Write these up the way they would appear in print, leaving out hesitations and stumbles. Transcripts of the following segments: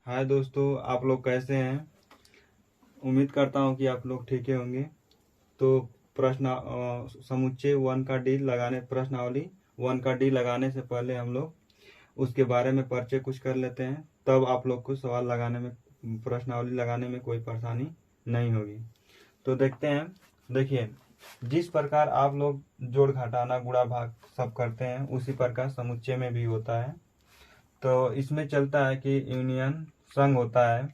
हाय दोस्तों, आप लोग कैसे हैं। उम्मीद करता हूं कि आप लोग ठीक ही होंगे। तो समुच्चय प्रश्नावली 1 का डी लगाने से पहले हम लोग उसके बारे में परिचय कुछ कर लेते हैं, तब आप लोग को सवाल लगाने में, प्रश्नावली लगाने में कोई परेशानी नहीं होगी। तो देखते हैं। देखिए, जिस प्रकार आप लोग जोड़ घटाना गुणा भाग सब करते हैं, उसी प्रकार समुच्चय में भी होता है। तो इसमें चलता है कि यूनियन संघ होता है।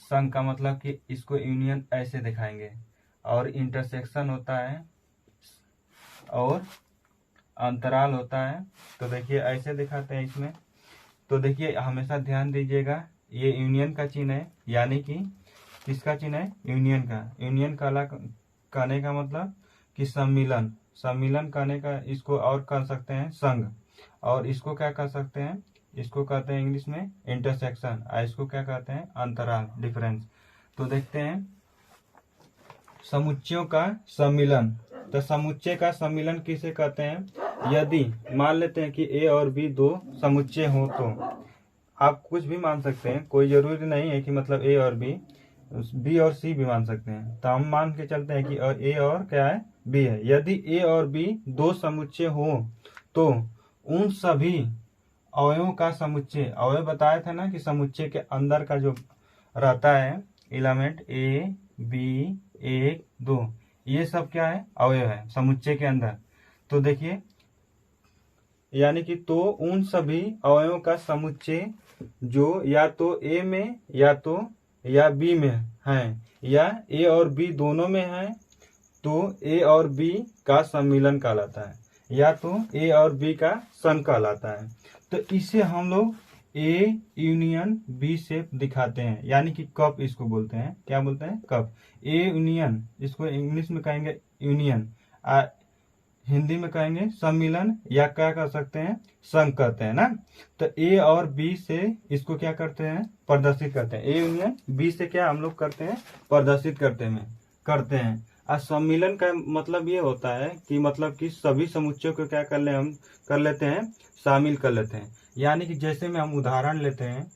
संघ का मतलब कि इसको यूनियन ऐसे दिखाएंगे, और इंटरसेक्शन होता है और अंतराल होता है। तो देखिए ऐसे दिखाते हैं इसमें। तो देखिए हमेशा ध्यान दीजिएगा, ये यूनियन का चिन्ह है, यानी कि किसका चिन्ह है? यूनियन का। यूनियन कहने का मतलब कि सम्मिलन। सम्मिलन कहने का, इसको और कह सकते हैं संघ, और इसको क्या कह सकते हैं? इसको कहते हैं इंग्लिश में इंटरसेक्शन, और इसको क्या कहते हैं? अंतराल, डिफरेंस। तो देखते हैं समुच्चयों का सम्मिलन। तो समुच्चय का सम्मिलन किसे कहते हैं? यदि मान लेते हैं कि ए और बी दो समुच्चय हो, तो आप कुछ भी मान सकते हैं, कोई जरूरी नहीं है कि मतलब ए और बी और सी भी मान सकते हैं। तो हम मान के चलते हैं कि ए और क्या है? बी है। यदि ए और बी दो समुच्चय हो तो उन सभी अवयवों का समुच्चय, अवयव बताया था ना कि समुच्चय के अंदर का जो रहता है एलिमेंट ए बी 1 2, ये सब क्या है? अवयव है समुच्चय के अंदर। तो देखिए, यानी कि तो उन सभी अवयवों का समुच्चय जो या तो ए में या बी में है, या ए और बी दोनों में है, तो ए और बी का सम्मिलन कहलाता है, या तो ए और बी का संघ कहलाता है। तो इसे हम लोग ए यूनियन बी से दिखाते हैं, यानी कि कप इसको बोलते हैं। क्या बोलते हैं? कप। ए यूनियन, इसको इंग्लिश में कहेंगे यूनियन, हिंदी में कहेंगे सम्मिलन, या क्या कर सकते हैं? संघ कहते हैं ना। तो ए और बी से इसको क्या करते हैं? प्रदर्शित करते हैं। ए यूनियन बी से क्या हम लोग करते हैं? प्रदर्शित करते हैं। और सम्मिलन का मतलब ये होता है कि मतलब कि सभी समुच्चयों को क्या हम कर लेते हैं? शामिल कर लेते हैं। यानी कि जैसे में हम उदाहरण लेते हैं,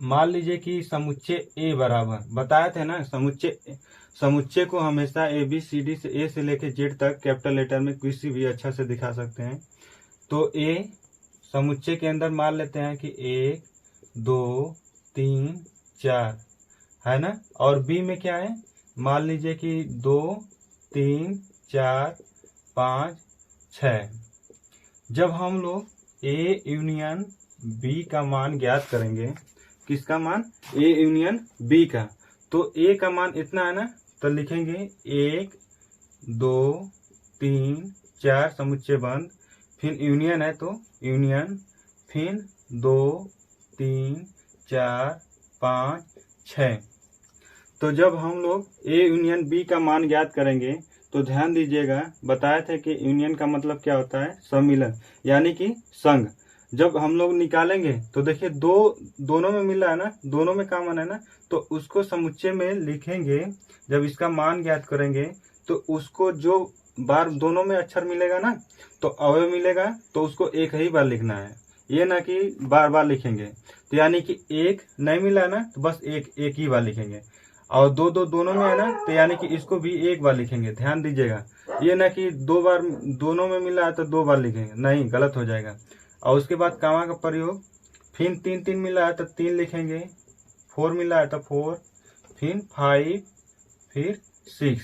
मान लीजिए कि समुच्चय ए बराबर, बताए थे ना समुच्चय को हमेशा ए बी सी डी से, ए से लेके जेड तक कैपिटल लेटर में किसी भी अच्छा से दिखा सकते हैं। तो ए समुच्चय के अंदर मान लेते हैं कि 1 2 3 4 है ना, और बी में क्या है? मान लीजिए कि 2 3 4 5 6। जब हम लोग ए यूनियन बी का मान ज्ञात करेंगे, किसका मान? ए यूनियन बी का। तो ए का मान इतना है ना, तो लिखेंगे 1 2 3 4 समुच्चय बंद, फिर यूनियन है तो यूनियन, फिर 2 3 4 5 6। तो जब हम लोग ए यूनियन बी का मान ज्ञात करेंगे, तो ध्यान दीजिएगा, बताए थे कि यूनियन का मतलब क्या होता है? सम्मिलन, यानी कि संघ। जब हम लोग निकालेंगे तो देखिए दोनों में मिल रहा है ना, दोनों में कॉमन है ना, तो उसको समुच्चय में लिखेंगे। जब इसका मान ज्ञात करेंगे तो उसको जो बार दोनों में अक्षर मिलेगा ना, तो अवयव मिलेगा, तो उसको एक ही बार लिखना है, ये ना कि बार बार लिखेंगे। तो यानी कि एक नहीं मिला ना, तो बस एक ही बार लिखेंगे। और दोनों में है ना, तो यानी कि इसको भी एक बार लिखेंगे। ध्यान दीजिएगा, ये ना कि 2 बार दोनों में मिला है तो 2 बार लिखेंगे, नहीं, गलत हो जाएगा। और उसके बाद कामा का प्रयोग, फिर 3 मिला है तो 3 लिखेंगे, 4 मिला है तो 4, फिर 5, फिर 6।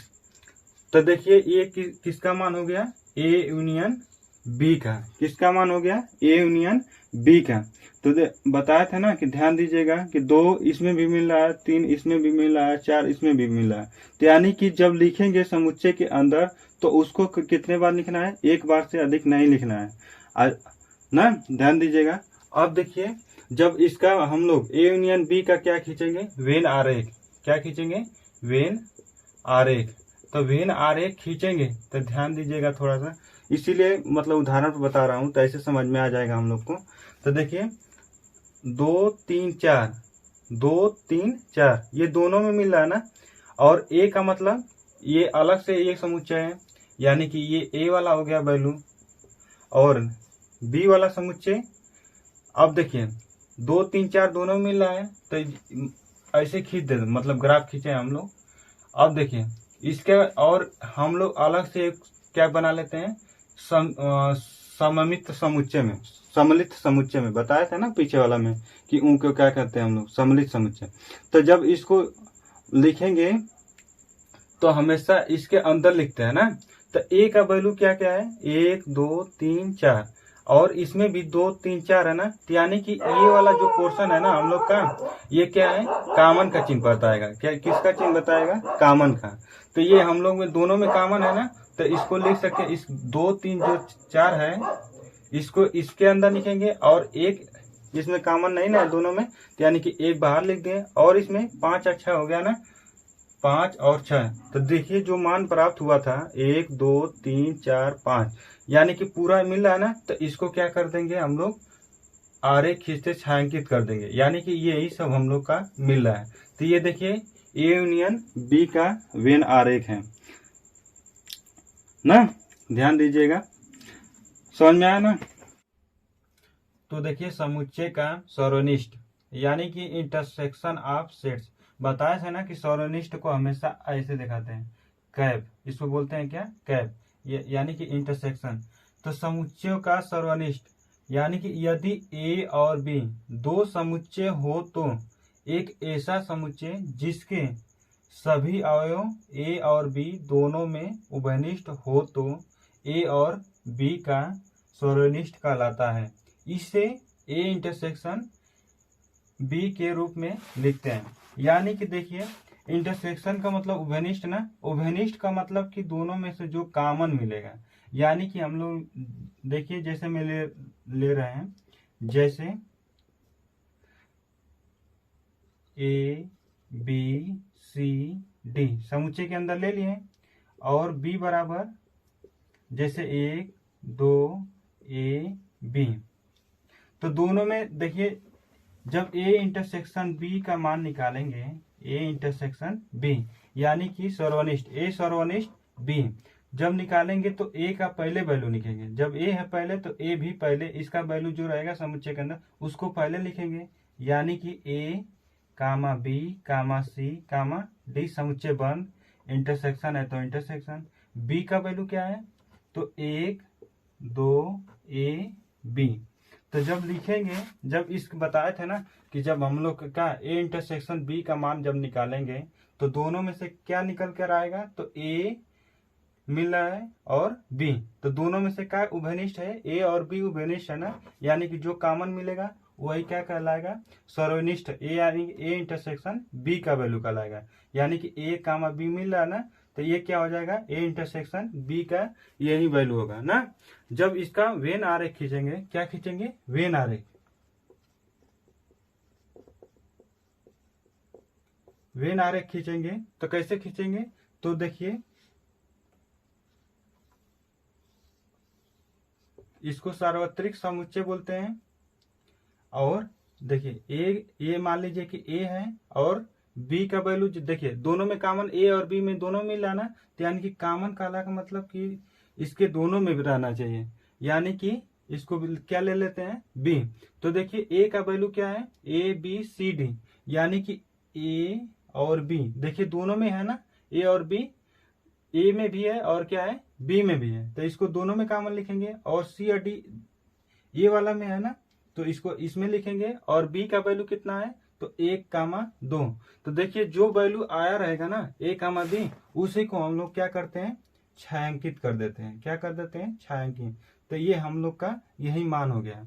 तो देखिए ये किसका मान हो गया? ए यूनियन बी का। किसका मान हो गया? ए यूनियन बी का। तो बताया था ना कि ध्यान दीजिएगा कि 2 इसमें भी मिल रहा है, 3 इसमें भी मिल रहा है, 4 इसमें भी मिल रहा है। तो यानी कि जब लिखेंगे समुच्चय के अंदर, तो उसको कितने बार लिखना है? एक बार से अधिक नहीं लिखना है ना, ध्यान दीजिएगा। अब देखिए, जब इसका हम लोग ए यूनियन बी का क्या खींचेंगे? वेन आरेख। क्या खींचेंगे? वेन आरेख। तो वेन आरेख खींचेंगे तो ध्यान दीजिएगा थोड़ा सा, इसीलिए मतलब उदाहरण पर बता रहा हूं, तो ऐसे समझ में आ जाएगा हम लोग को। तो देखिए 2 3 4, 2 3 4 ये दोनों में मिल रहा है ना, और ए का मतलब ये अलग से एक समुच्चय है, यानी कि ये ए वाला हो गया वैल्यू, और बी वाला समुच्चय। अब देखिए 2 3 4 दोनों मिल रहा है, तो ऐसे खींच दे, मतलब ग्राफ खींचे हम लोग। अब देखिए इसके और हम लोग अलग से एक क्या बना लेते हैं, सममित समुच्चय में, सम्मिलित समुच्चय में बताया था ना पीछे वाला में कि उनको क्या कहते हैं हम लोग, सम्मिलित समुच्चय। तो जब इसको लिखेंगे तो हमेशा इसके अंदर लिखते हैं ना, तो ए का वैल्यू क्या क्या है, 1 2 3 4, और इसमें भी 2 3 4 है ना, यानी कि ये वाला जो पोर्शन है ना हम लोग का, ये क्या है, कॉमन का चिन्ह बताएगा। क्या किसका चिन्ह बताएगा, कॉमन का। तो ये हम लोग में दोनों में कॉमन है ना, तो इसको लिख सकते हैं, इस 2 3 जो 4 है इसको इसके अंदर लिखेंगे, और एक इसमें कॉमन नहीं ना है दोनों में, यानी कि एक बाहर लिख दें, और इसमें 5 अच्छा हो गया ना, 5 और 6। तो देखिए जो मान प्राप्त हुआ था 1 2 3 4 5, यानी कि पूरा मिल रहा है ना, तो इसको क्या कर देंगे हम लोग, आरेख खींचते छायांकित कर देंगे, यानी कि यही सब हम लोग का मिल रहा है। तो ये देखिए ए यूनियन बी का वेन आरेख है ना, ध्यान दीजिएगा, समझ में आया ना। तो देखिए समुच्चय का सर्वनिष्ठ, यानी कि इंटरसेक्शन ऑफ सेट्स, बताया था ना कि सर्वनिष्ठ को हमेशा ऐसे दिखाते हैं, कैप, इसको बोलते हैं क्या, कैप, यानी कि इंटरसेक्शन। तो समुच्चयों का सर्वनिष्ठ, यानी कि यदि ए और बी दो समुच्चय हो तो एक ऐसा समुच्चय जिसके सभी अवयव ए और बी दोनों में उभयनिष्ठ हो तो ए और बी का सर्वनिष्ठ कहलाता है। इसे ए इंटरसेक्शन बी के रूप में लिखते हैं। यानी कि देखिए इंटरसेक्शन का मतलब उभयनिष्ठ ना, उभयनिष्ठ का मतलब कि दोनों में से जो कॉमन मिलेगा, यानी कि हम लोग देखिए जैसे में ले रहे हैं, जैसे ए बी सी डी समुच्चय के अंदर ले लिए, और बी बराबर जैसे 1 2 ए बी, तो दोनों में देखिए जब ए इंटरसेक्शन बी का मान निकालेंगे, ए इंटरसेक्शन बी यानी कि सर्वनिष्ठ, ए सर्वनिष्ठ बी जब निकालेंगे तो ए का पहले वैल्यू लिखेंगे, जब ए है पहले तो ए भी पहले, इसका वैल्यू जो रहेगा समुच्चय के अंदर उसको पहले लिखेंगे, यानी कि ए कामा बी कामा सी कामा डी समुच्चय बंद, इंटरसेक्शन है तो इंटरसेक्शन, बी का वैल्यू क्या है तो 1 2 ए बी। तो जब लिखेंगे, जब इस बताए थे ना कि जब हम लोग का ए इंटरसेक्शन बी का मान जब निकालेंगे तो दोनों में से क्या निकल कर आएगा, तो ए मिल रहा है और बी, तो दोनों में से क्या उभयनिष्ठ है, ए और बी उभयनिष्ठ है ना, यानी कि जो कॉमन मिलेगा वही क्या कहलाएगा, सर्वनिष्ठ, ए यानी ए इंटरसेक्शन बी का वैल्यू कहलाएगा, यानी कि ए कामा बी मिल रहा है ना, तो ये क्या हो जाएगा, ए इंटरसेक्शन बी का यही वैल्यू होगा ना। जब इसका वेन आरेख खींचेंगे, क्या खींचेंगे, वेन आरेख, वेन आरेख खींचेंगे, तो कैसे खींचेंगे, तो देखिए इसको सार्वत्रिक समुच्चय बोलते हैं। और देखिए ए मान लीजिए कि ए है और बी का वैल्यू देखिए दोनों में कॉमन, ए और बी में दोनों मिल रहा ना, तो यानी कि कॉमन काला का मतलब कि इसके दोनों में भी रहना चाहिए, यानी कि इसको क्या ले लेते हैं, बी। तो देखिए ए का वैल्यू क्या है, ए बी सी डी, यानी कि ए और बी देखिए दोनों में है ना, ए और बी, ए में भी है और क्या है, बी में भी है, तो इसको दोनों में कॉमन लिखेंगे, और सी और डी ये वाला में है ना, तो इसको इसमें लिखेंगे, और बी का वैल्यू कितना है तो 1 कामा 2। तो देखिए जो वैल्यू आया रहेगा ना ए कामा बी, उसी को हम लोग क्या करते हैं, छायांकित कर देते हैं, क्या कर देते हैं, छायांकित। तो ये हम लोग का यही मान हो गया।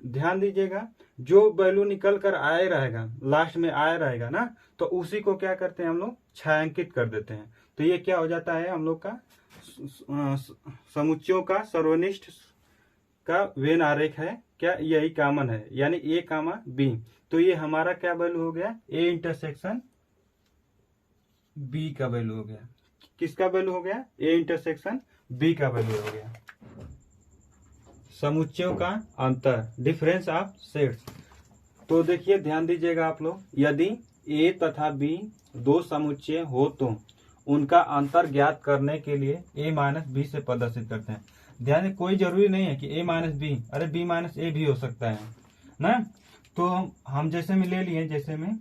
ध्यान दीजिएगा जो वैल्यू निकल कर आए रहेगा, लास्ट में आया रहेगा ना, तो उसी को क्या करते हैं हम लोग, छायांकित कर देते हैं। तो ये क्या हो जाता है हम लोग का समुच्चयों का सर्वनिष्ठ का वेन आरेख है, क्या यही कॉमन है, यानी ए कामा बी। तो ये हमारा क्या वैल्यू हो गया, ए इंटरसेक्शन बी का वैल्यू हो गया, किसका वैल्यू हो गया, ए इंटरसेक्शन बी का वैल्यू हो गया। समुच्चयों का अंतर, डिफरेंस ऑफ सेट्स। तो देखिए ध्यान दीजिएगा आप लोग, यदि ए तथा बी दो समुच्चय हो तो उनका अंतर ज्ञात करने के लिए ए माइनस बी से प्रदर्शित करते हैं। ध्यान दें, कोई जरूरी नहीं है कि a माइनस बी, अरे b माइनस ए भी हो सकता है ना। तो हम जैसे में ले लिए, जैसे में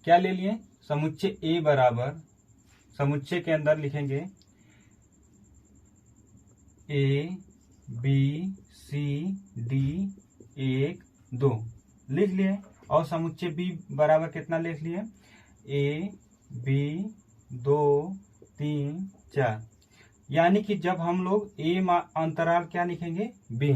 क्या ले लिए, समुच्चय a बराबर, समुच्चय के अंदर लिखेंगे a b c d 1 2 लिख लिए, और समुच्चय b बराबर कितना लिख लिए, a b 2 3 4। यानी कि जब हम लोग अंतराल क्या लिखेंगे, b,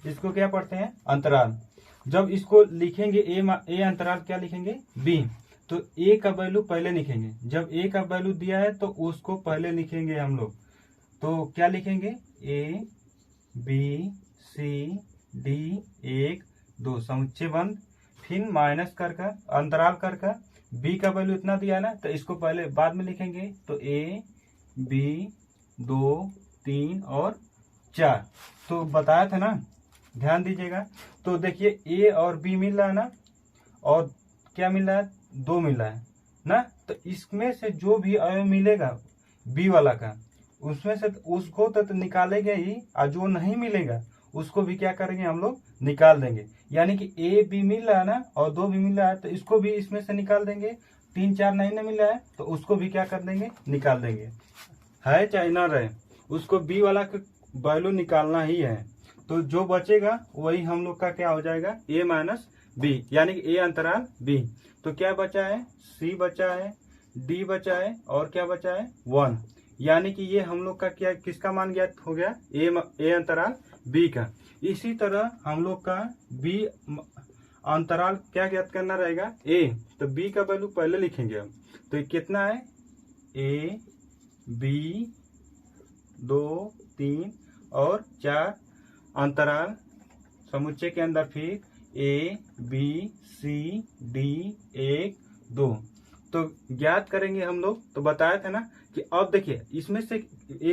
इसको क्या पढ़ते हैं, अंतराल। जब इसको लिखेंगे a अंतराल क्या लिखेंगे, b, तो a का वैल्यू पहले लिखेंगे। जब a का वैल्यू दिया है तो उसको पहले लिखेंगे हम लोग। तो क्या लिखेंगे, a b c d 1 2 समुच्चय बंद, फिर माइनस कर अंतराल कर b का वैल्यू इतना दिया ना, तो इसको पहले बाद में लिखेंगे। तो a b 2 3 और 4। तो बताया था ना, ध्यान दीजिएगा। तो देखिए a और b मिल रहा है ना, और क्या मिल रहा है, 2 मिल रहा है ना। तो इसमें से जो भी अवयव मिलेगा b वाला का, उसमें से उसको तो निकालेंगे ही, और जो नहीं मिलेगा उसको भी क्या करेंगे हम लोग, निकाल देंगे। यानी कि a b मिल रहा है ना, और 2 भी मिल रहा है, तो इसको भी इसमें से निकाल देंगे। 3 4 नहीं ना मिल रहा है, तो उसको भी क्या कर देंगे, निकाल देंगे। है चाहे ना रहे, उसको b वाला का वैल्यू निकालना ही है। तो जो बचेगा वही हम लोग का क्या हो जाएगा, a माइनस बी, यानी कि a अंतराल b। तो क्या बचा है, c बचा है, d बचा है, और क्या बचा है, 1। यानी कि ये हम लोग का क्या, किसका मान ज्ञात हो गया, a अंतराल b का। इसी तरह हम लोग का b अंतराल क्या ज्ञात करना रहेगा, a। तो b का वैल्यू पहले लिखेंगे हम। तो ये कितना है, a b 2 3 और 4 अंतराल समुच्चय के अंदर फिर a b c d 1 2। तो ज्ञात करेंगे हम लोग। तो बताया था ना कि अब देखिए इसमें से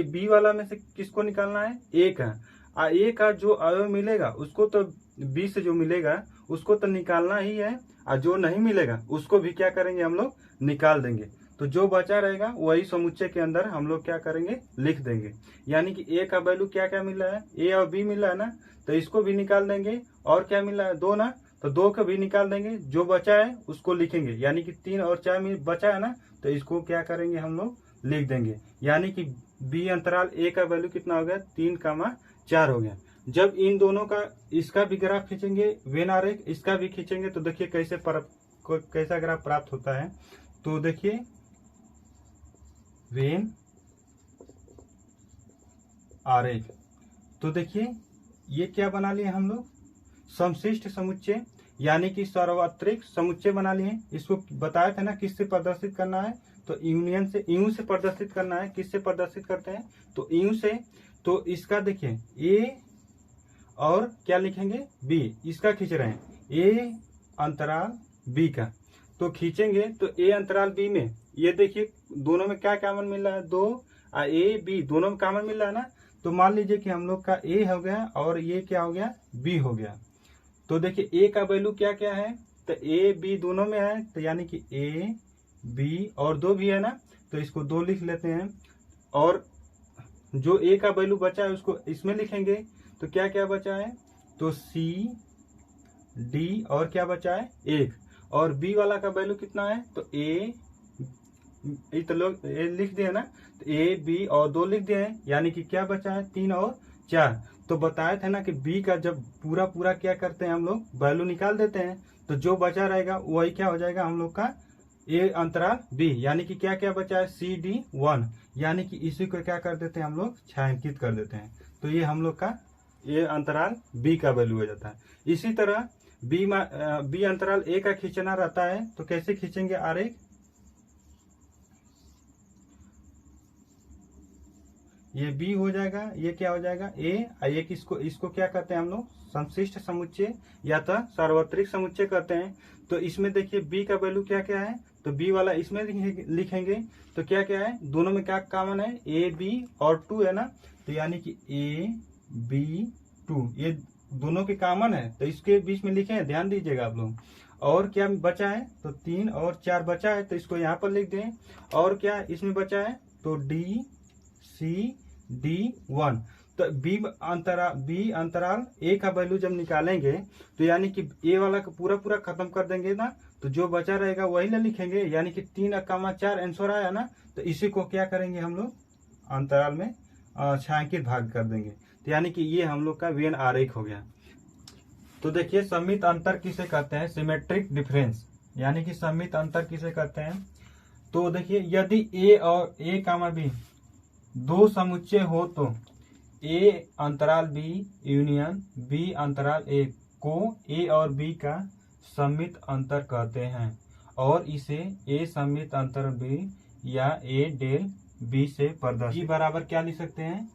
बी वाला में से किसको निकालना है, ए का। ए का जो अवयव मिलेगा उसको तो बी से जो मिलेगा उसको तो निकालना ही है, और जो नहीं मिलेगा उसको भी क्या करेंगे हम लोग, निकाल देंगे। तो जो बचा रहेगा वही समुच्चय के अंदर हम लोग क्या करेंगे, लिख देंगे। यानी कि ए का वैल्यू क्या क्या मिल रहा है, ए और बी मिल रहा है ना, तो इसको भी निकाल देंगे। और क्या मिल रहा है, 2 ना, तो 2 को भी निकाल देंगे। जो बचा है उसको लिखेंगे, यानी कि 3 और 4 में बचा है ना, तो इसको क्या करेंगे हम लोग, लिख देंगे। यानी कि बी अंतराल ए का वैल्यू कितना हो गया, 3,4 हो गया। जब इन दोनों का, इसका भी ग्राफ खींचेंगे, वेन आरेख इसका भी खींचेंगे, तो देखिए कैसा ग्राफ प्राप्त होता है। तो देखिए वेन आरेख, तो देखिए ये क्या बना लिए हम लोग, समशिष्ट समुच्चय, यानी कि सार्वत्रिक समुच्चय बना लिए। इसको बताया था ना किससे प्रदर्शित करना है, तो यूनियन से, यू से प्रदर्शित करना है। किससे प्रदर्शित करते हैं, तो यू से। तो इसका देखिए ए और क्या लिखेंगे, बी, इसका खींच रहे हैं, ए अंतराल बी का। तो खींचेंगे तो ए अंतराल बी में ये देखिए दोनों में क्या कॉमन मिल रहा है, 2, और ए बी दोनों में कॉमन मिल रहा है ना। तो मान लीजिए कि हम लोग का ए हो गया और ये क्या हो गया, बी हो गया। तो देखिए ए का वैल्यू क्या क्या है, तो ए बी दोनों में है, तो यानी कि ए बी और 2 भी है ना, तो इसको 2 लिख लेते हैं। और जो ए का वैल्यू बचा है उसको इसमें लिखेंगे। तो क्या क्या बचा है, तो सी डी और क्या बचा है, 1। और बी वाला का वैल्यू कितना है, तो ए तो लोग ए लिख दिए ना, तो ए बी और 2 लिख दिए हैं। यानी कि क्या बचा है, 3 और 4। तो बताया था ना कि बी का जब पूरा क्या करते हैं हम लोग, वैल्यू निकाल देते हैं। तो जो बचा रहेगा वही क्या हो जाएगा हम लोग का ए अंतराल बी। यानी कि क्या क्या बचा है, सी डी 1। यानी कि इसी को क्या कर देते हैं हम लोग, छायांकित कर देते हैं। तो ये हम लोग का ए अंतराल बी का वैल्यू हो जाता है। इसी तरह बी अंतराल ए का खींचना रहता है। तो कैसे खींचेंगे आरेख, ये बी हो जाएगा, ये क्या हो जाएगा ए, ये इसको क्या कहते हैं हम लोग, समशिष्ट समुच्चय या तो सार्वत्रिक समुच्चय कहते हैं। तो इसमें देखिए बी का वैल्यू क्या क्या है, तो बी वाला इसमें लिखेंगे। तो क्या क्या है, दोनों में क्या कॉमन है, ए बी और 2 है ना, तो यानी कि ए बी 2 ये दोनों के कॉमन है, तो इसके बीच में लिखे हैं, ध्यान दीजिएगा आप लोग। और क्या बचा है, तो 3 और 4 बचा है, तो इसको यहाँ पर लिख दें। और क्या इसमें बचा है, तो डी सी D1। तो बी अंतराल ए का वैल्यू जब निकालेंगे तो यानी कि ए वाला का पूरा पूरा खत्म कर देंगे ना, तो जो बचा रहेगा वही ना लिखेंगे, यानी कि 3,4 आंसर आया ना, तो इसी को क्या करेंगे हम लोग अंतराल में छायांकित भाग कर देंगे। तो यानी कि ये हम लोग का वेन आरेख हो गया। तो देखिए सममित अंतर किसे कहते हैं, सिमेट्रिक डिफरेंस, यानी कि सममित अंतर किसे कहते हैं। तो देखिए यदि ए और ए कामा बी दो समुच्चय हो तो ए अंतराल बी यूनियन बी अंतराल ए को ए और बी का सममित अंतर कहते हैं, और इसे ए सममित अंतर बी या ए डेल बी से प्रदर्शित बराबर क्या लिख सकते हैं,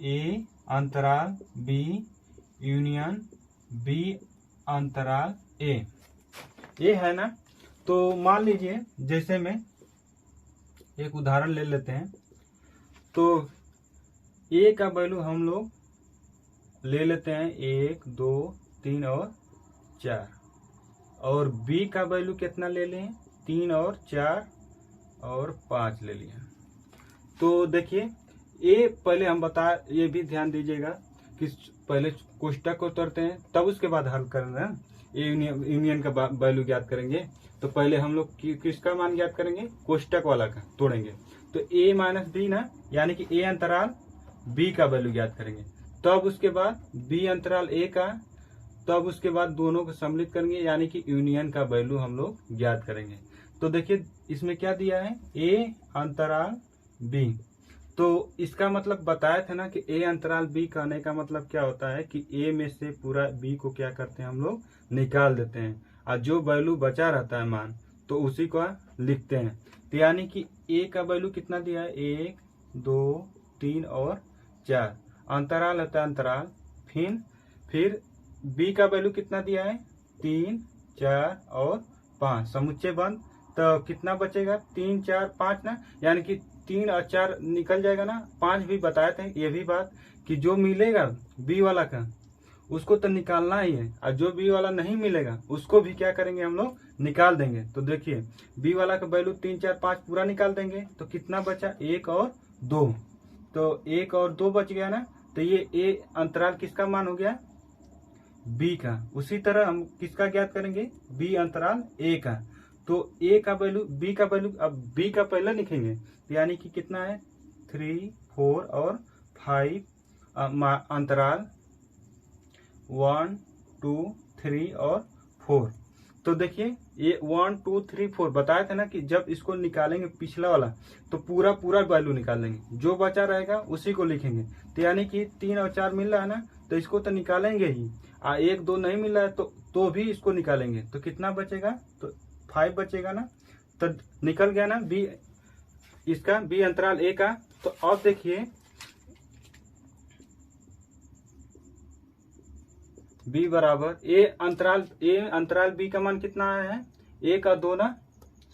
ए अंतराल बी यूनियन बी अंतराल ए है ना। तो मान लीजिए जैसे में एक उदाहरण ले लेते हैं, तो ए का वैल्यू हम लोग ले लेते हैं 1 2 3 और 4, और बी का वैल्यू कितना ले लें 3 और 4 और 5 ले लिए। तो देखिए ए पहले हम ये भी ध्यान दीजिएगा कि पहले कोष्टक को तोड़ते हैं तब उसके बाद हल करना, ए यूनियन का वैल्यू ज्ञात करेंगे। तो पहले हम लोग किसका मान ज्ञात करेंगे, कोष्टक वाला का तोड़ेंगे। तो ए माइनस बी ना, यानी कि ए अंतराल बी का वैल्यू ज्ञात करेंगे, तब उसके बाद बी अंतराल ए का, तब उसके बाद दोनों को सम्मिलित करेंगे, यानी कि यूनियन का वैल्यू हम लोग ज्ञात करेंगे। तो देखिए इसमें क्या दिया है, ए अंतराल बी। तो इसका मतलब बताया था ना कि ए अंतराल बी कहने का मतलब क्या होता है कि ए में से पूरा बी को क्या करते हैं हम लोग निकाल देते हैं, और जो वैल्यू बचा रहता है मान तो उसी को लिखते हैं। तो यानी कि ए का वैल्यू कितना दिया है, 1 2 3 और 4, अंतराल होता है अंतराल। फिर बी का वैल्यू कितना दिया है, 3 4 और 5, समुच्चय बंद। तो कितना बचेगा, 3 4 5 ना, यानी कि 3 और 4 निकल जाएगा ना, 5 भी बताए थे ये भी बात कि जो मिलेगा बी वाला का उसको तो निकालना ही है, और जो बी वाला नहीं मिलेगा उसको भी क्या करेंगे हम लोग निकाल देंगे। तो देखिए बी वाला का वैल्यू 3 4 5 पूरा निकाल देंगे, तो कितना बचा 1 और 2, तो 1 और 2 बच गया ना। तो ये ए अंतराल किसका मान हो गया, बी का। उसी तरह हम किसका ज्ञात करेंगे, बी अंतराल ए का। तो ए का वैल्यू बी का वैल्यू अब बी का पहले लिखेंगे, यानी कि कितना है 3 4 और 5 अंतराल 1 2 3 और 4। तो देखिए ये 1 2 3 4 बताया था ना कि जब इसको निकालेंगे पिछला वाला तो पूरा वैल्यू निकालेंगे, जो बचा रहेगा उसी को लिखेंगे। तो यानी कि 3 और 4 मिल रहा है ना, तो इसको तो निकालेंगे ही, 1 2 नहीं मिल रहा है तो भी इसको निकालेंगे। तो कितना बचेगा, तो 5 बचेगा ना, तो निकल गया ना बी, इसका बी अंतराल ए का। तो अब देखिए बी बराबर ए अंतराल बी का मान कितना आया है, 1 और 2 ना,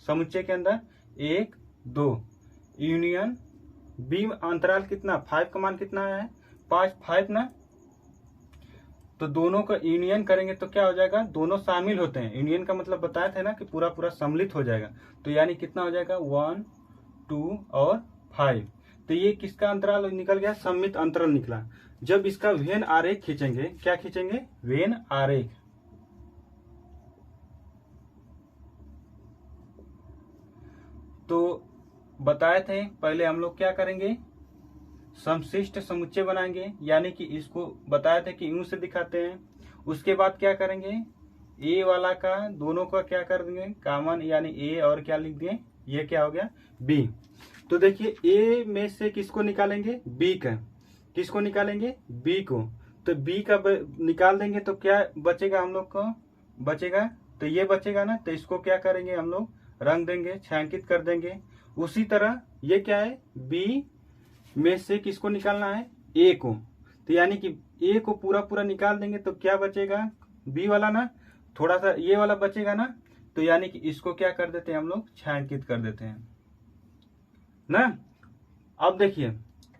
समुच्चय के अंदर 1 2 यूनियन बी अंतराल कितना 5 का मान कितना आया है, 5 ना। तो दोनों का यूनियन करेंगे तो क्या हो जाएगा, दोनों शामिल होते हैं। यूनियन का मतलब बताया था ना कि पूरा सम्मिलित हो जाएगा। तो यानी कितना हो जाएगा 1 2 और 5। तो ये किसका अंतराल निकल गया, सम्मित अंतराल निकला। जब इसका वेन आरेख खींचेंगे, क्या खींचेंगे, वेन आरेख। तो बताए थे पहले हम लोग क्या करेंगे, समशिष्ट समुच्चय बनाएंगे, यानी कि इसको बताया था कि यूं से दिखाते हैं। उसके बाद क्या करेंगे, ए वाला का दोनों का क्या कर देंगे कॉमन, यानी ए और क्या लिख दिए, ये क्या हो गया बी। तो देखिए ए में से किसको निकालेंगे, बी का, किसको निकालेंगे, बी को। तो बी का निकाल देंगे तो क्या बचेगा हम लोग को, बचेगा तो ये बचेगा ना। तो इसको क्या करेंगे हम लोग रंग देंगे, छायांकित कर देंगे। उसी तरह ये क्या है, बी में से किसको निकालना है, ए को। तो यानी कि ए को पूरा निकाल देंगे तो क्या बचेगा, बी वाला ना, थोड़ा सा ये वाला बचेगा ना। तो यानी कि इसको क्या कर देते हैं हम लोग, छायांकित कर देते हैं ना। अब देखिए,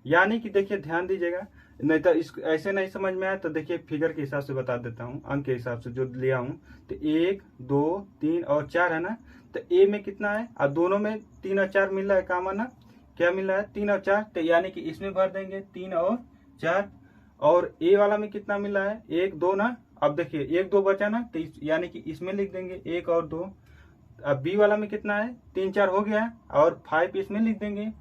यानी कि देखिए ध्यान दीजिएगा, नहीं तो इस ऐसे नहीं समझ में आया तो देखिए फिगर के हिसाब से बता देता हूँ, अंक के हिसाब से जो लिया हूँ। तो 1 2 3 और 4 है ना। तो ए में कितना है, और दोनों में 3 और 4 मिल रहा है कॉमन ना, क्या मिल रहा है 3 और 4, तो यानी कि इसमें भर देंगे 3 और 4। और ए वाला में कितना मिल रहा है 1 2 ना। अब देखिए 1 2 बचा ना, तो यानी कि इसमें लिख देंगे 1 और 2। अब बी वाला में कितना है 3 4 हो गया, और 5 इसमें लिख देंगे।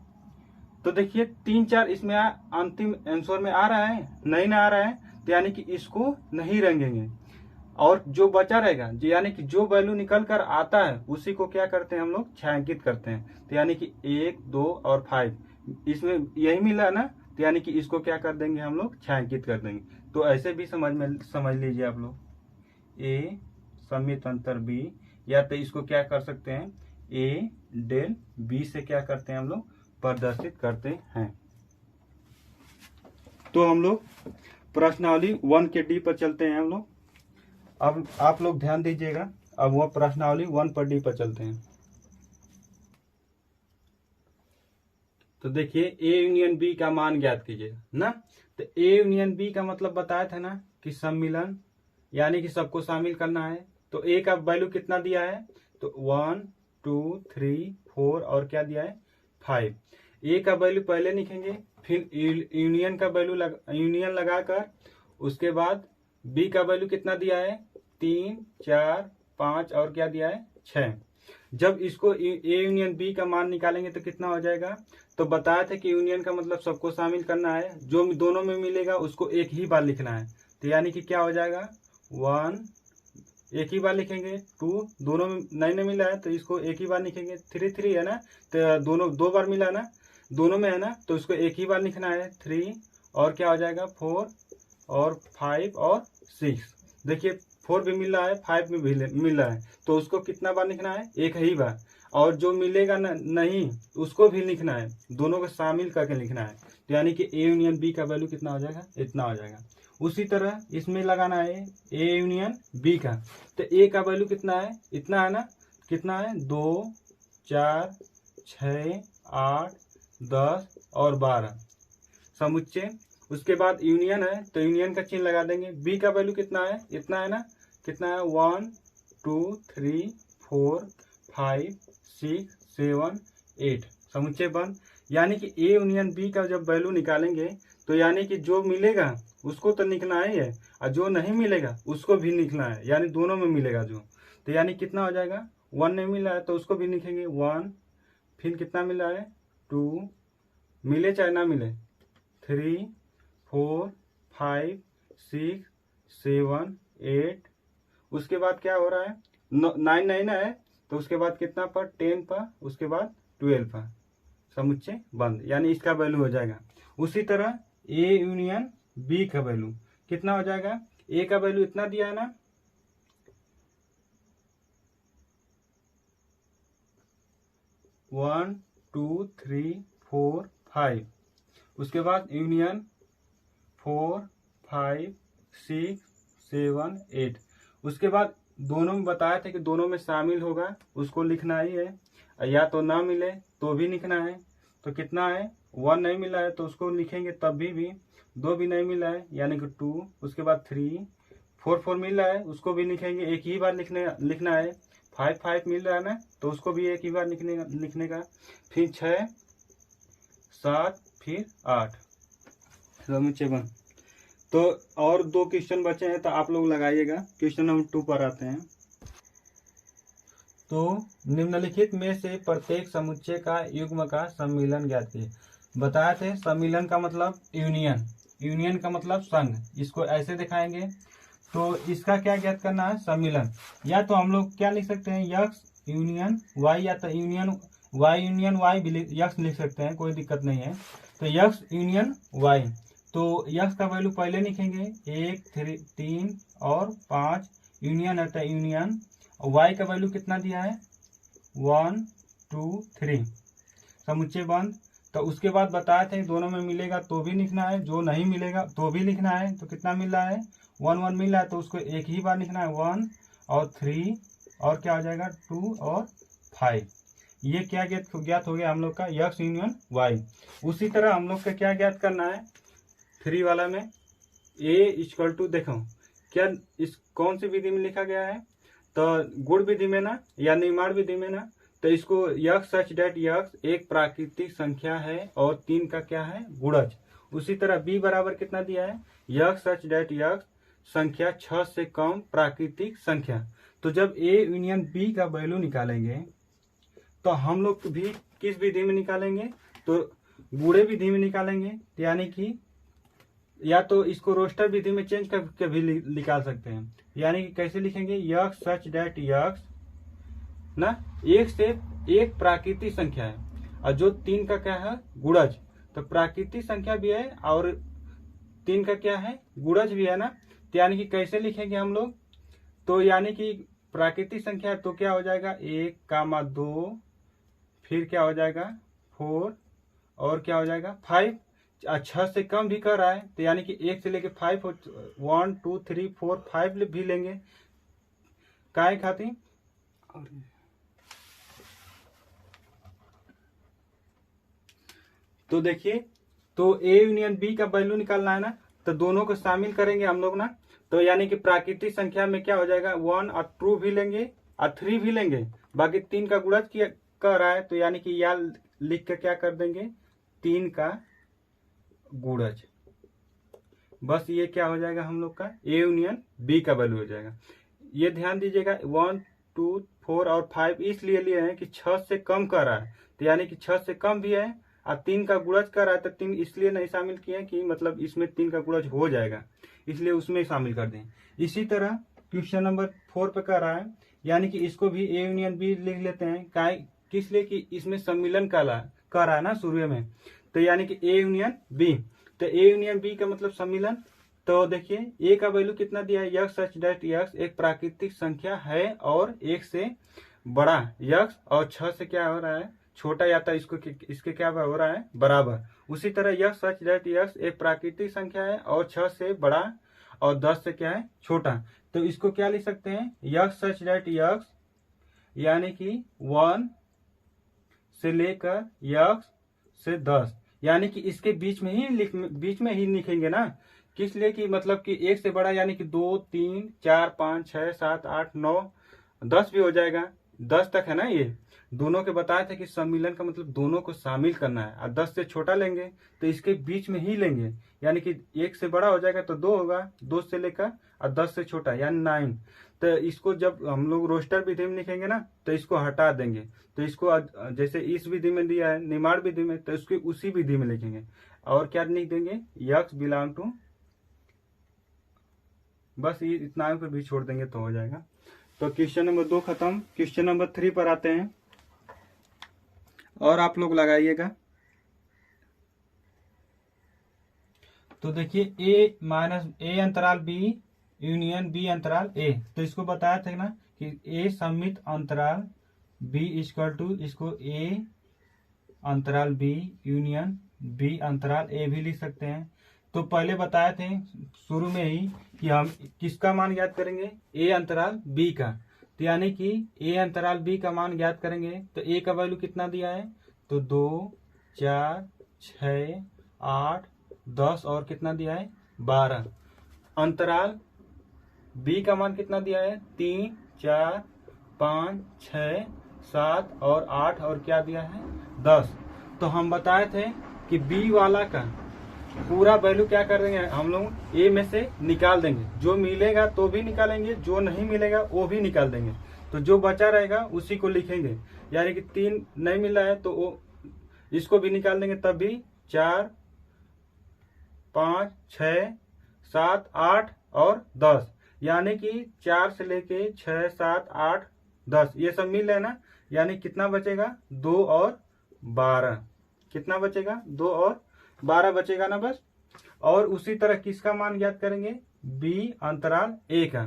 तो देखिए 3 4 इसमें अंतिम आंसर में आ रहा है, नहीं ना आ रहा है, तो यानी कि इसको नहीं रंगेंगे। और जो बचा रहेगा, यानी कि जो वैल्यू निकल कर आता है उसी को क्या करते हैं हम लोग छायांकित करते हैं। तो यानी कि 1 2 और 5 इसमें यही मिला ना, तो यानी कि इसको क्या कर देंगे हम लोग छायांकित कर देंगे। तो ऐसे भी समझ लीजिए आप लोग ए सममित अंतर बी, या तो इसको क्या कर सकते हैं ए डेल बी से क्या करते हैं हम लोग प्रदर्शित करते हैं। तो हम लोग प्रश्नावली 1 के डी पर चलते हैं हम लोग। अब आप लोग ध्यान दीजिएगा, अब वह प्रश्नावली 1 पर डी पर चलते हैं। तो देखिए ए यूनियन बी का मान ज्ञात कीजिएगा ना। तो ए यूनियन बी का मतलब बताया था ना कि सम्मिलन, यानी कि सबको शामिल करना है। तो ए का वैल्यू कितना दिया है, तो 1 2 3 4 और क्या दिया है 5। ए का वैल्यू पहले लिखेंगे, फिर यूनियन का वैल्यू यूनियन लगाकर उसके बाद बी का वैल्यू कितना दिया है 3 4 5 और क्या दिया है 6। जब इसको ए यूनियन बी का मान निकालेंगे तो कितना हो जाएगा। तो बताया था कि यूनियन का मतलब सबको शामिल करना है, जो दोनों में मिलेगा उसको एक ही बार लिखना है। तो यानी कि क्या हो जाएगा 1 एक ही बार लिखेंगे, 2 दोनों में नहीं मिला है तो इसको एक ही बार लिखेंगे, 3 3 है ना, तो दोनों 2 बार मिला ना, दोनों में है ना, तो उसको एक ही बार लिखना है 3 और क्या हो जाएगा 4 और 5 और 6। देखिए 4 भी मिल रहा है 5 भी मिल रहा है, तो उसको कितना बार लिखना है एक ही बार। और जो मिलेगा नहीं उसको भी लिखना है, दोनों को शामिल करके लिखना है। तो यानी कि ए यूनियन बी का वैल्यू कितना हो जाएगा इतना हो जाएगा। उसी तरह इसमें लगाना है ए यूनियन बी का। तो ए का वैल्यू कितना है इतना है ना, कितना है 2 4 6 8 10 और 12 समुच्चय। उसके बाद यूनियन है तो यूनियन का चिन्ह लगा देंगे। बी का वैल्यू कितना है इतना है ना, कितना है 1 2 3 4 5 6 7 8 समुच्चय बंद। यानी कि ए यूनियन बी का जब वैल्यू निकालेंगे तो यानी कि जो मिलेगा उसको तो लिखना ही है, और जो नहीं मिलेगा उसको भी लिखना है, यानी दोनों में मिलेगा जो। तो यानी कितना हो जाएगा 1 नहीं मिला है तो उसको भी लिखेंगे 1, फिर कितना मिला है 2, मिले चाहे ना मिले 3 4 5 6 7 8। उसके बाद क्या हो रहा है 9 नहीं ना है, तो उसके बाद कितना पर 10 पर, उसके बाद 12 पर समुच्चय बंद, यानी इसका वैल्यू हो जाएगा। उसी तरह ए यूनियन बी का वैल्यू कितना हो जाएगा, ए का वैल्यू इतना दिया है ना, वन 2 3 4 5, उसके बाद यूनियन 4 5 6 7 8। उसके बाद दोनों में बताया था कि दोनों में शामिल होगा उसको लिखना ही है, या तो ना मिले तो भी लिखना है। तो कितना है 1 नहीं मिला है तो उसको लिखेंगे तब भी 2 भी नहीं मिला है यानी कि 2, उसके बाद 3 4 मिल रहा है उसको भी लिखेंगे, एक ही बार लिखना है। 5 मिल रहा है ना तो उसको भी एक ही बार लिखने का। फिर 6 7 फिर 8 समुच्चय बंद। तो और 2 क्वेश्चन बचे हैं तो आप लोग लगाइएगा। क्वेश्चन नंबर 2 पर आते हैं। तो निम्नलिखित में से प्रत्येक समुच्चय का युग्म का सम्मिलन ज्ञात कीजिए। बताए थे सम्मिलन का मतलब यूनियन, यूनियन का मतलब संघ, इसको ऐसे दिखाएंगे। तो इसका क्या ज्ञात करना है सम्मिलन, या तो हम लोग क्या लिख सकते हैं एक्स यूनियन वाई, या तो यूनियन वाई भी एक्स लिख सकते हैं, कोई दिक्कत नहीं है। तो एक्स यूनियन वाई, तो एक्स का वैल्यू पहले लिखेंगे 1 3 और 5 यूनियन है तो यूनियन, वाई का वैल्यू कितना दिया है 1 2 3 समुच्चय बंद। तो उसके बाद बताए थे दोनों में मिलेगा तो भी लिखना है, जो नहीं मिलेगा तो भी लिखना है। तो कितना मिल रहा है 1 1 मिल रहा है तो उसको एक ही बार लिखना है 1 और 3 और क्या हो जाएगा 2 और 5। ये क्या ज्ञात हो गया हम लोग का एक्स यूनियन वाई। उसी तरह हम लोग का क्या ज्ञात करना है 3 वाला में ए इक्वल टू, देखो क्या इस कौन सी विधि में लिखा गया है, तो गुण विधि में ना या निर्माण विधि में ना, तो इसको यक्स सच डेट यक्स एक प्राकृतिक संख्या है और 3 का क्या है, गुणज। उसी तरह बी बराबर कितना दिया है, यक्स सच डेट यक्स संख्या 6 से कम प्राकृतिक संख्या। तो जब ए यूनियन बी का वैल्यू निकालेंगे तो हम लोग भी किस विधि में निकालेंगे, तो गुणे विधि में निकालेंगे। यानी कि या तो इसको रोस्टर विधि में चेंज करके भी निकाल सकते हैं। यानी कि कैसे लिखेंगे, यक्स सच डेट यक्स ना एक से एक प्राकृतिक संख्या है और जो 3 का क्या है, गुणज। तो प्राकृतिक संख्या भी है और 3 का क्या है, गुणज भी है ना। तो यानी कि कैसे लिखेंगे हम लोग, तो यानी कि प्राकृतिक संख्या तो क्या हो जाएगा 1, 2, फिर क्या हो जाएगा 4 और क्या हो जाएगा 5। 6 से कम भी कर रहा है तो यानी कि 1 से लेके 5 1 2 3 4 5 भी लेंगे काय खातिर। तो देखिए, तो ए यूनियन बी का वैल्यू निकालना है ना, तो दोनों को शामिल करेंगे हम लोग ना। तो यानी कि प्राकृतिक संख्या में क्या हो जाएगा 1 और 2 भी लेंगे और 3 भी लेंगे, बाकी 3 का गुणज किया कर रहा है तो यानी कि या लिख के क्या कर देंगे 3 का गुणज। बस ये क्या हो जाएगा हम लोग का ए यूनियन बी का वैल्यू हो जाएगा। ये ध्यान दीजिएगा 1 2 4 और 5 इसलिए लिए हैं कि 6 से कम कर रहा है तो यानी कि 6 से कम भी है और 3 का गुणज कर रहा है तो 3 इसलिए नहीं शामिल किए कि मतलब इसमें 3 का गुणज हो जाएगा, इसलिए उसमें शामिल कर दें। इसी तरह क्वेश्चन नंबर 4 पे कर रहा है, यानी कि इसको भी ए यूनियन बी लिख लेते हैं। किस लिए कि इसमें सम्मिलन कर रहा है ना शुरू में, तो यानी कि ए यूनियन बी। तो ए यूनियन बी का मतलब सम्मिलन। तो देखिए ए का वैल्यू कितना दिया है, यक्स सच डेट यक्स एक प्राकृतिक संख्या है और 1 से बड़ा यक्स और 6 से क्या हो रहा है छोटा, या तो इसके क्या हो रहा है बराबर। उसी तरह यक्स सच डेट यक्स एक प्राकृतिक संख्या है और 6 से बड़ा और 10 से क्या है छोटा। तो इसको क्या लिख सकते हैं, यक्स सच डेट यक्स यानी कि 1 से लेकर यक्स से 10, यानी कि इसके बीच में ही लिखेंगे ना। किस लिए कि मतलब कि 1 से बड़ा यानी कि 2 3 4 5 6 7 8 9 10 भी हो जाएगा, 10 तक है ना। ये दोनों के बताए थे कि सम्मिलन का मतलब दोनों को शामिल करना है और 10 से छोटा लेंगे तो इसके बीच में ही लेंगे, यानी कि 1 से बड़ा हो जाएगा तो 2 होगा, 2 से लेकर और 10 से छोटा यानी 9। तो इसको जब हम लोग रोस्टर विधि में लिखेंगे ना तो इसको हटा देंगे। तो इसको जैसे इस विधि में दिया है निर्माण विधि में, तो इसको उसी विधि में लिखेंगे और क्या लिख देंगे यक्स बिलोंग टू, बस ये इतना पे भी छोड़ देंगे तो हो जाएगा। तो क्वेश्चन नंबर 2 खत्म। क्वेश्चन नंबर 3 पर आते हैं और आप लोग लगाइएगा। तो देखिए ए माइनस ए अंतराल बी यूनियन बी अंतराल ए, तो इसको बताया था ना कि ए सममित अंतराल बी इक्वल टू इसको ए अंतराल बी यूनियन बी अंतराल ए भी लिख सकते हैं। तो पहले बताए थे शुरू में ही कि हम किसका मान ज्ञात करेंगे, ए अंतराल बी का। तो यानी कि ए अंतराल बी का मान ज्ञात करेंगे तो ए का वैल्यू कितना दिया है, तो 2 4 6 8 10 और कितना दिया है 12। अंतराल बी का मान कितना दिया है 3 4 5 6 7 और 8 और क्या दिया है 10। तो हम बताए थे कि बी वाला का पूरा वैल्यू क्या कर देंगे हम लोग ए में से निकाल देंगे, जो मिलेगा तो भी निकालेंगे, जो नहीं मिलेगा वो भी निकाल देंगे। तो जो बचा रहेगा उसी को लिखेंगे, यानी कि 3 नहीं मिला है तो वो इसको भी निकाल देंगे, तब भी 4 5 6 7 8 और 10, यानी कि 4 से लेके 6 7 8 10 ये सब मिल है ना। यानी कितना बचेगा 2 और 12, कितना बचेगा 2 और 12 बचेगा ना बस। और उसी तरह किसका मान ज्ञात करेंगे, बी अंतराल ए का।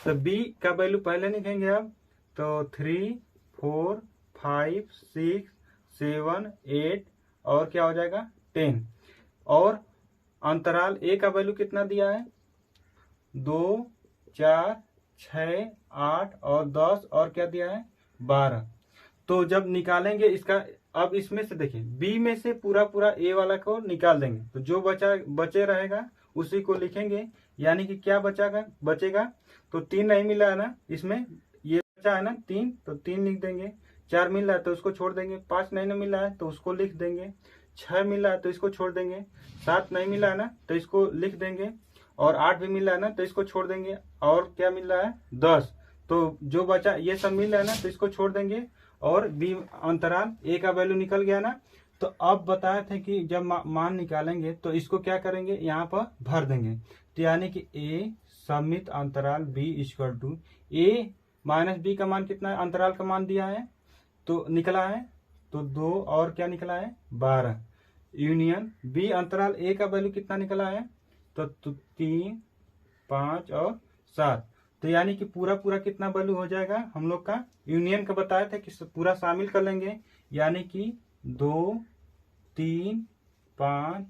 तो बी का वैल्यू पहले लिखेंगे अब, तो 3 4 5 6 7 8 और क्या हो जाएगा 10। और अंतराल ए का वैल्यू कितना दिया है 2 4 6 8 और 10 और क्या दिया है 12। तो जब निकालेंगे इसका, अब इसमें से देखिए बी में से पूरा ए वाला को निकाल देंगे, तो जो बचे रहेगा उसी को लिखेंगे। यानी कि क्या बचेगा तो 3 नहीं मिला है ना इसमें, ये बचा है ना 3, तो 3 लिख देंगे। 4 मिल रहा है तो उसको छोड़ देंगे, 5 नहीं ना मिला है तो उसको लिख देंगे, 6 मिल रहा है तो इसको छोड़ देंगे, 7 नहीं मिला है ना तो इसको लिख देंगे, और 8 भी मिल रहा है ना तो इसको छोड़ देंगे, और क्या मिल रहा है 10। तो जो बचा ये सब मिल रहा है ना तो इसको छोड़ देंगे, और बी अंतराल ए का वैल्यू निकल गया ना। तो अब बताए थे कि जब मान निकालेंगे तो इसको क्या करेंगे, यहाँ पर भर देंगे। तो यानी कि ए सममित अंतराल B equal to A minus B का मान कितना है, अंतराल का मान दिया है तो निकला है, तो 2 और क्या निकला है 12 यूनियन बी अंतराल ए का वैल्यू कितना निकला है, तो 3, 5 और 7। तो यानी कि पूरा पूरा कितना वैल्यू हो जाएगा हम लोग का, यूनियन का बताया था कि पूरा शामिल कर लेंगे, यानी कि 2, 3, 5,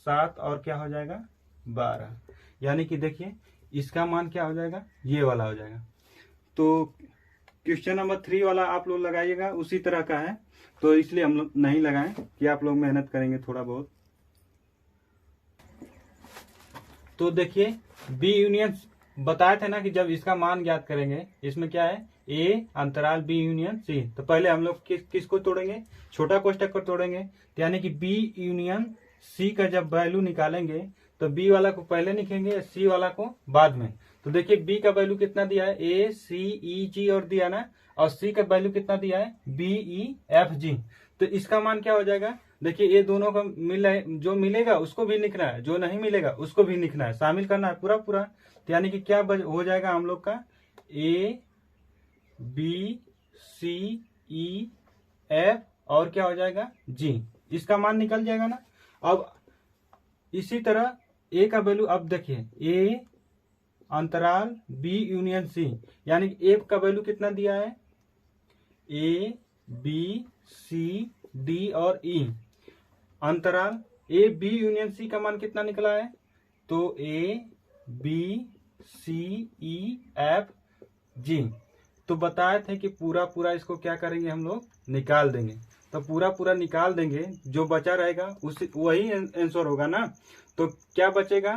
7 और क्या हो जाएगा 12। यानी कि देखिए इसका मान क्या हो जाएगा, ये वाला हो जाएगा। तो क्वेश्चन नंबर 3 वाला आप लोग लगाइएगा, उसी तरह का है, तो इसलिए हम लोग नहीं लगाएं कि आप लोग मेहनत करेंगे थोड़ा बहुत। तो देखिए बी यूनियन बताए थे ना कि जब इसका मान ज्ञात करेंगे, इसमें क्या है ए अंतराल बी यूनियन सी। तो पहले हम लोग किसको तोड़ेंगे, छोटा कोष्टक को तोड़ेंगे। तो यानी कि बी यूनियन सी का जब वैल्यू निकालेंगे तो बी वाला को पहले लिखेंगे, सी वाला को बाद में। तो देखिए बी का वैल्यू कितना दिया है, ए सी ई जी और दिया ना, और सी का वैल्यू कितना दिया है बी ई एफ जी। तो इसका मान क्या हो जाएगा, देखिए ये दोनों का मिल है, जो मिलेगा उसको भी लिखना है, जो नहीं मिलेगा उसको भी लिखना है, शामिल करना है पूरा पूरा। तो यानी कि क्या हो जाएगा हम लोग का, A B C E F और क्या हो जाएगा जी, इसका मान निकल जाएगा ना। अब इसी तरह ए का वैल्यू, अब देखिए ए अंतराल बी यूनियन सी, यानी कि ए का वैल्यू कितना दिया है, ए बी सी डी और ई। अंतराल ए बी यूनियन सी का मान कितना निकला है, तो A B C E F G. तो बताए थे कि पूरा पूरा इसको क्या करेंगे हम लोग, निकाल देंगे। तो पूरा पूरा निकाल देंगे, जो बचा रहेगा उसी वही आंसर होगा ना। तो क्या बचेगा,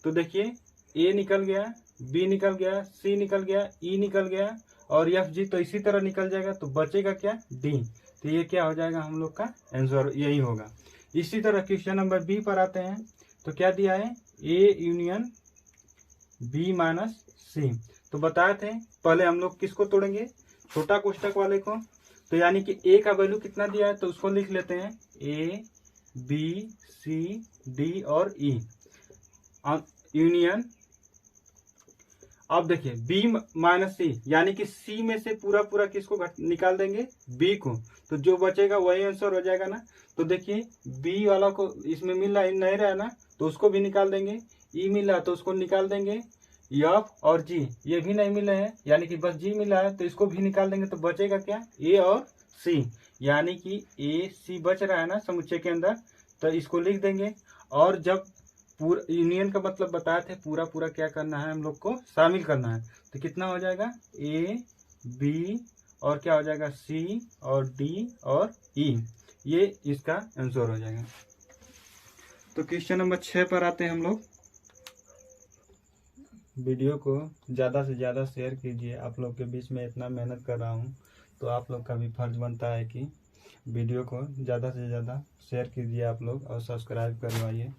तो देखिए ए निकल गया, बी निकल गया, सी निकल गया, ई निकल गया और एफ जी तो इसी तरह निकल जाएगा। तो बचेगा क्या, डी। तो ये क्या हो जाएगा हम लोग का आंसर, यही होगा। इसी तरह क्वेश्चन नंबर बी पर आते हैं। तो क्या दिया है, ए यूनियन बी माइनस सी। तो बताए थे पहले हम लोग किसको तोड़ेंगे, छोटा कोष्टक वाले को। तो यानी कि ए का वैल्यू कितना दिया है तो उसको लिख लेते हैं, ए बी सी डी और ई यूनियन। अब देखिए बी माइनस सी, यानी कि सी में से पूरा पूरा किसको निकाल देंगे, बी को। तो जो बचेगा वही आंसर हो जाएगा ना। तो देखिए बी वाला को इसमें मिल रहा नहीं रहा ना, तो उसको भी निकाल देंगे। ई मिल रहा तो उसको निकाल देंगे। एफ और जी ये भी नहीं मिले हैं, यानी कि बस जी मिला है तो इसको भी निकाल देंगे। तो बचेगा क्या, ए और सी, यानी कि ए सी बच रहा है ना समुच्चय के अंदर, तो इसको लिख देंगे। और जब पूरा यूनियन का मतलब बताए थे, पूरा पूरा क्या करना है हम लोग को, शामिल करना है। तो कितना हो जाएगा, ए बी और क्या हो जाएगा, सी और डी और ई, ये इसका आंसर हो जाएगा। तो क्वेश्चन नंबर 6 पर आते हैं हम लोग। वीडियो को ज़्यादा से ज़्यादा शेयर कीजिए, आप लोग के बीच में इतना मेहनत कर रहा हूँ तो आप लोग का भी फर्ज बनता है कि वीडियो को ज़्यादा से ज़्यादा शेयर कीजिए आप लोग और सब्सक्राइब करवाइए।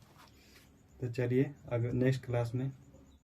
तो चलिए अगर नेक्स्ट क्लास में